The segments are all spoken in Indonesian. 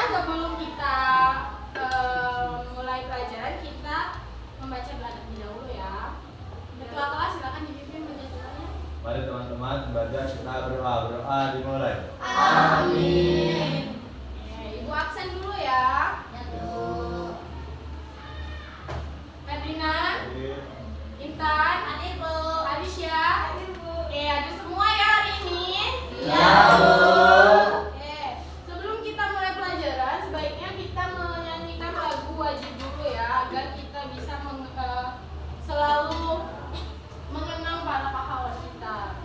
sebelum kita mulai pelajaran, kita membaca doa terlebih dahulu ya. Ketua kelas silakan dipimpin baca doanya. Mari teman-teman baca, kita berdoa. Berdoa dimulai. Amin. Ibu absen dulu ya. Ferdinand, Intan, Bu, Alicia, ada semua ya hari ini. Ya, Bu. Sebelum kita mulai pelajaran, sebaiknya kita menyanyikan lagu wajib dulu ya, agar kita bisa selalu mengenang para pahlawan kita.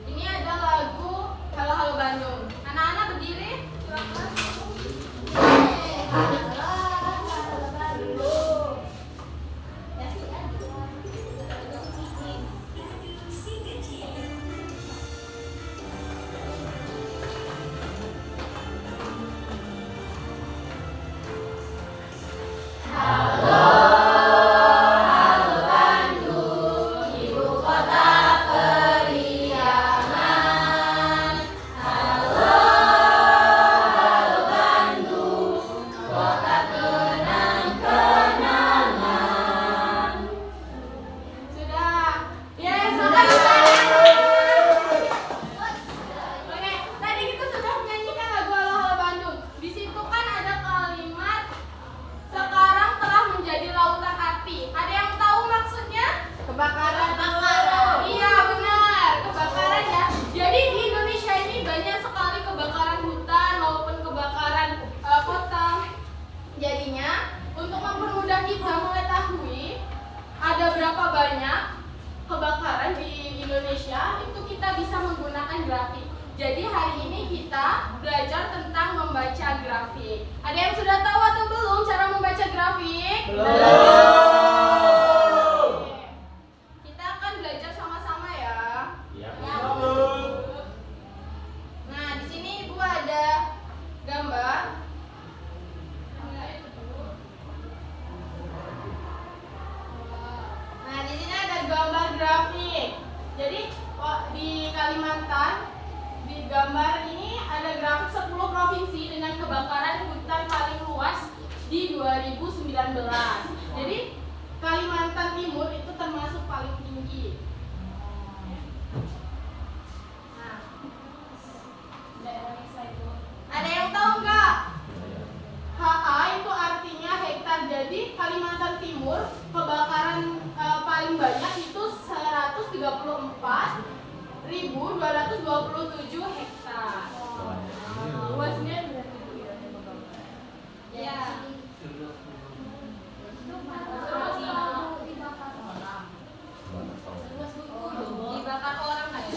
Ini ada lagu Halo Halo Bandung. Anak-anak berdiri. Jadi hari ini kita belajar tentang membaca grafik. Ada yang sudah tahu atau belum cara membaca grafik? Belum. Kita akan belajar sama-sama ya. Ya. Nah, di sini Ibu ada gambar. Nah, di sini ada gambar grafik. Jadi di Kalimantan, di gambar ini ada grafik 10 provinsi dengan kebakaran hutan paling luas di 2019. Jadi Kalimantan Timur itu termasuk paling tinggi. Nah, ada yang tahu nggak? HA itu artinya hektar. Jadi Kalimantan Timur kebakaran paling banyak itu 134.227 hektar. Luasnya ya. Dibakar orang nggak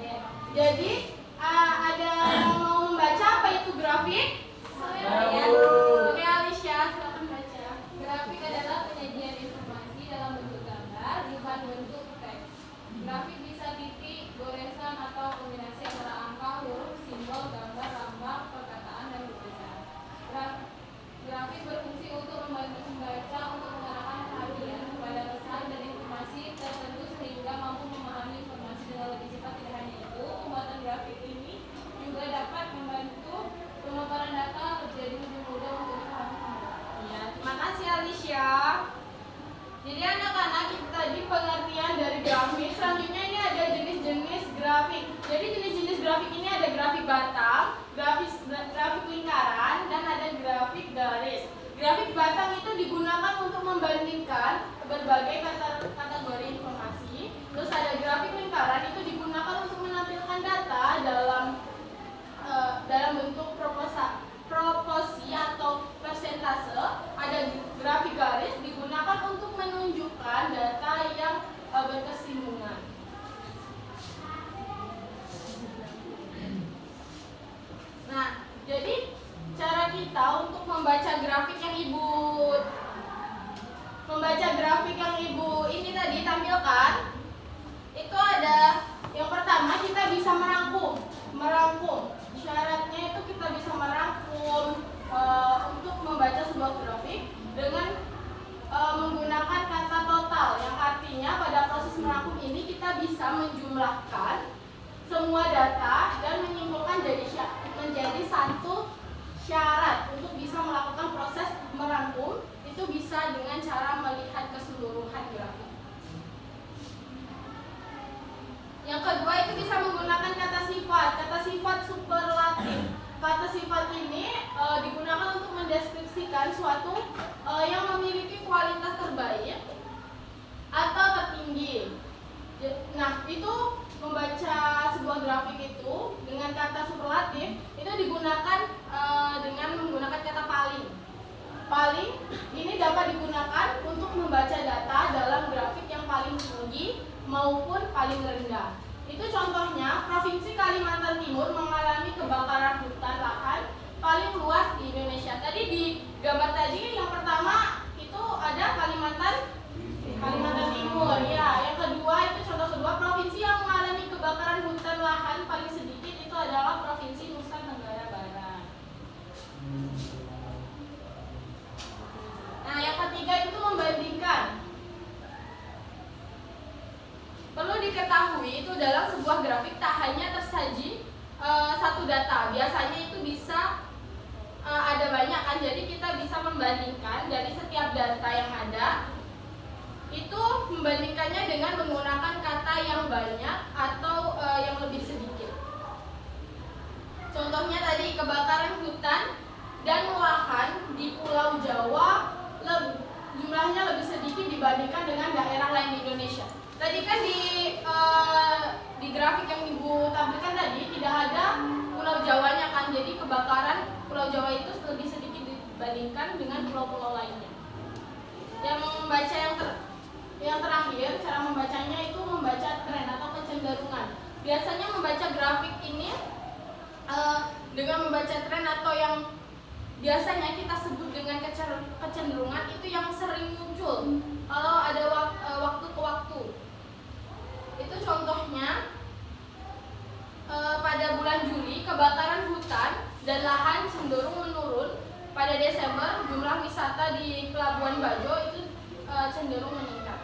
ya? Jadi ada yang mau membaca apa itu grafik? Oke, Alicia, silakan baca. Grafik adalah penyajian informasi dalam bentuk gambar, bukan bentuk teks. Grafik bisa titik, goresan, atau kombinasi antara angka, huruf, simbol, gambar, lambang, perkataan, dan lukisan. Grafik berfungsi untuk membantu pembaca untuk mengarahkan perhatian kepada pesan dan informasi tertentu sehingga mampu memahami informasi dengan lebih cepat. Tidak hanya itu, pembuatan grafik ini juga dapat membantu pemaparan data menjadi lebih mudah untuk dipahami pembaca. Ya, terima kasih Alicia. Jadi anak-anak, itu tadi pengertian dari grafik. Selanjutnya ini ada jenis-jenis grafik. Jadi jenis-jenis grafik ini ada grafik batang, grafik lingkaran, dan ada grafik garis. Grafik batang itu digunakan untuk membandingkan berbagai kategori informasi. Terus ada grafik lingkaran itu digunakan untuk menampilkan data dalam bentuk proporsi atau persentase. Ada grafik garis digunakan untuk menunjukkan data yang berkesinambungan. Nah, jadi cara kita untuk membaca grafik yang Ibu ini tadi tampilkan, itu ada yang pertama kita bisa merangkum. Syaratnya itu kita bisa merangkum untuk membaca sebuah grafik dengan menggunakan kata total, yang artinya pada proses merangkum ini kita bisa menjumlahkan semua data dan menyimpulkan menjadi mendefinisikan suatu yang memiliki kualitas terbaik atau tertinggi. Nah, itu membaca sebuah grafik itu dengan kata superlatif itu digunakan dengan menggunakan kata paling. Paling ini dapat digunakan untuk membaca data dalam grafik yang paling tinggi maupun paling rendah. Itu contohnya, Provinsi Kalimantan Timur mengalami kebakaran hutan lahan paling luas di Indonesia. Tadi di gambar tadi yang pertama itu ada Kalimantan Timur. Ya, yang kedua itu contoh kedua, provinsi yang mengalami kebakaran hutan lahan paling sedikit itu adalah Provinsi Nusa Tenggara Barat. Nah, yang ketiga itu membandingkan. Perlu diketahui itu dalam sebuah grafik tak hanya tersaji satu data, biasanya itu bisa ada banyak kan, jadi kita bisa membandingkan dari setiap data yang ada, itu membandingkannya dengan menggunakan kata yang banyak atau yang lebih sedikit. Contohnya tadi kebakaran hutan dan lahan di Pulau Jawa jumlahnya lebih sedikit dibandingkan dengan daerah lain di Indonesia. Tadi kan di grafik yang Ibu tampilkan tadi tidak ada Pulau Jawanya kan, jadi kebakaran Pulau Jawa itu lebih sedikit dibandingkan dengan pulau-pulau lainnya. Yang membaca yang terakhir, cara membacanya itu membaca tren atau kecenderungan. Biasanya membaca grafik ini dengan membaca tren atau yang biasanya kita sebut dengan kecenderungan itu yang sering muncul kalau ada waktu ke waktu. Itu contohnya pada bulan Juli kebakaran hutan dan lahan cenderung menurun. Pada Desember jumlah wisata di Pelabuhan Bajo itu cenderung meningkat.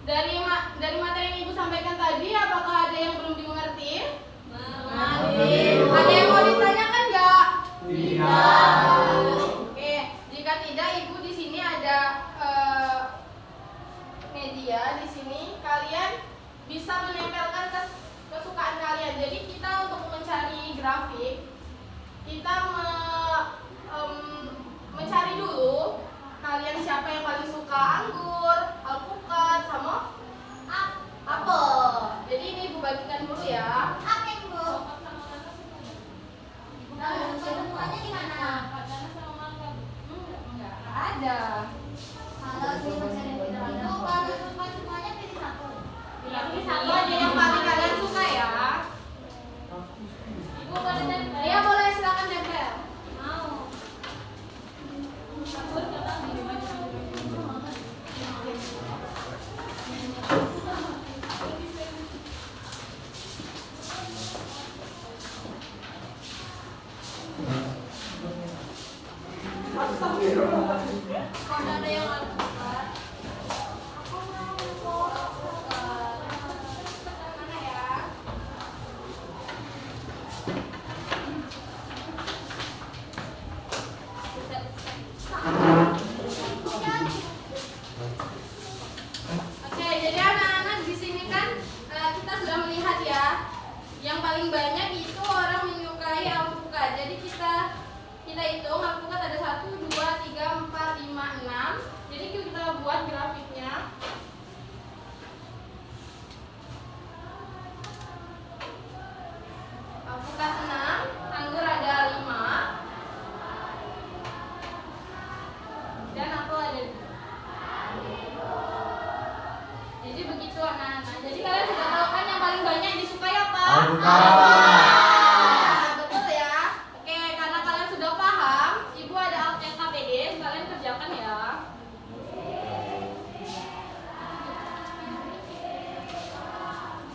Dari materi yang Ibu sampaikan tadi, apakah ada yang belum dimengerti? Ada yang mau ditanyakan nggak? Tidak. Oke, jika tidak, Ibu di sini ada media di sini. Kalian bisa menempelkan kesukaan kalian. Jadi kita untuk mencari grafik, kita mencari dulu kalian siapa yang paling suka anggur, alpukat, sama apel. Jadi ini Ibu bagikan dulu ya. Semuanya di mana? Enggak ada. Kalau suka semuanya pilih satu. Pilih satu aja yang paling kalian suka ya. Ibu boleh tempel? Ya boleh, silakan tempel. Mau. Kalau ada yang alpukat, mana ya? Oke, jadi anak-anak di sini kan kita sudah melihat ya, yang paling banyak itu orang menyukai alpukat. Jadi kita hitung alpukat ada 1, 2, 3, 4, 5, 6. Jadi kita buat grafiknya. Alpukat 6, anggur ada 5, dan apel ada 2. Jadi begitu anak-anak. Jadi kalian sudah tahu kan yang paling banyak disukai apa? Alpukat. Betul ya. Oke, karena kalian sudah paham, Ibu ada LKPD, kalian kerjakan ya.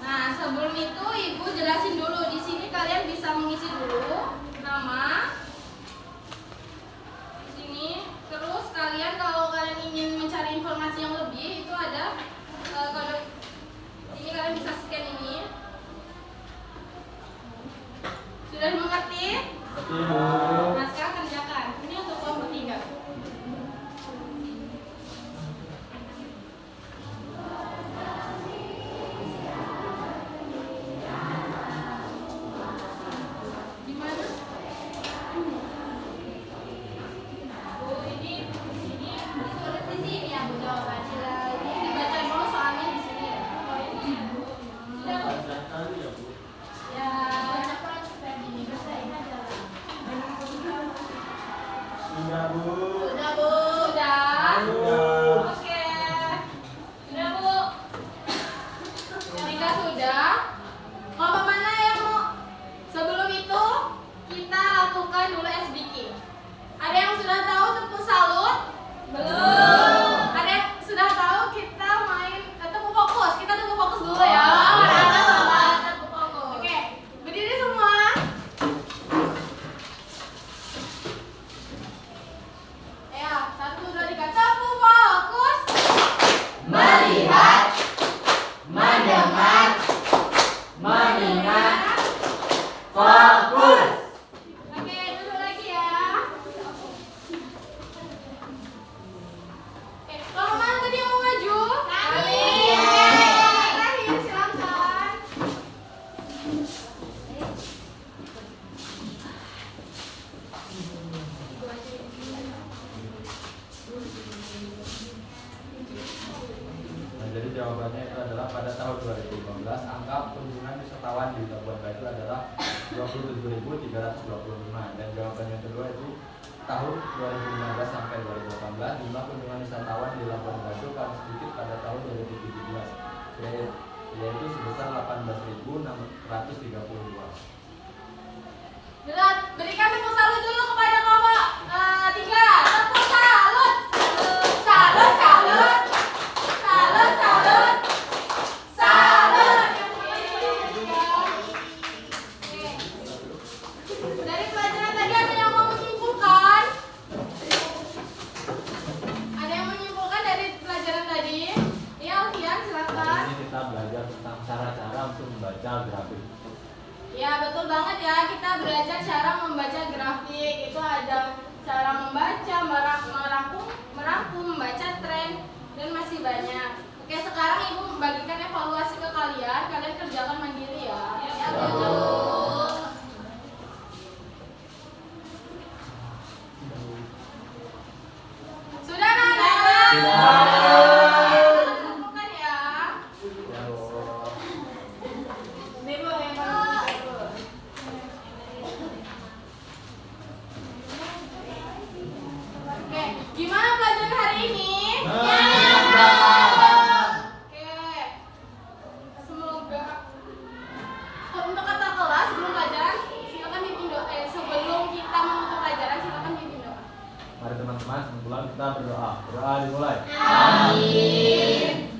Nah, sebelum itu Ibu jelasin dulu. Di sini kalian bisa mengisi dulu nama. Di sini. Terus kalian kalau kalian ingin mencari informasi yang lebih, itu ada kode. Ini kalian bisa scan ini. Sudah mengerti? Nah, sekarang kerjakan. Ini untuk kelompok 3. Di mana? Fokus. Oke, duduk lagi ya. Oke, kalau mana tadi yang mau maju? Kami. Terakhir, silakan. Nah, jadi jawabannya itu adalah pada tahun 2015 angka kunjungan wisatawan di Labuan Bajo adalah 27.325 dan jawaban yang kedua itu tahun 2015 sampai 2018 jumlah kunjungan wisatawan di Labuan Bajo paling sedikit pada tahun 2017 yaitu sebesar 18.632. Berat, berikan tepuk salut dulu kepada kelompok 3. Tepuk salut. Salut, salut. Salut, salut. Salut. Oke. Dari pelajaran tadi ada yang mau menyimpulkan? Ada yang menyimpulkan dari pelajaran tadi? Ya, Alfian, Hari silakan. ini kita belajar tentang cara-cara untuk membaca grafik. Ya, betul banget ya. Kita belajar cara membaca grafik. Itu ada cara membaca, merangkum, membaca tren, dan masih banyak. Oke, sekarang Ibu membagikan evaluasi ke kalian. Kalian kerjakan mandiri ya. Ya, betul. Sudah, Nana? Sudah. Lakukan ya. Ya Allah. Oke, gimana pelajaran hari ini? Menyenangkan. Oke. Semoga untuk kata kelas sebelum pelajaran silakan pimpin doa. Sebelum kita menutup pelajaran silakan pimpin doa. Mari teman-teman, sebelum kita berdoa. Berdoa dimulai. Amin.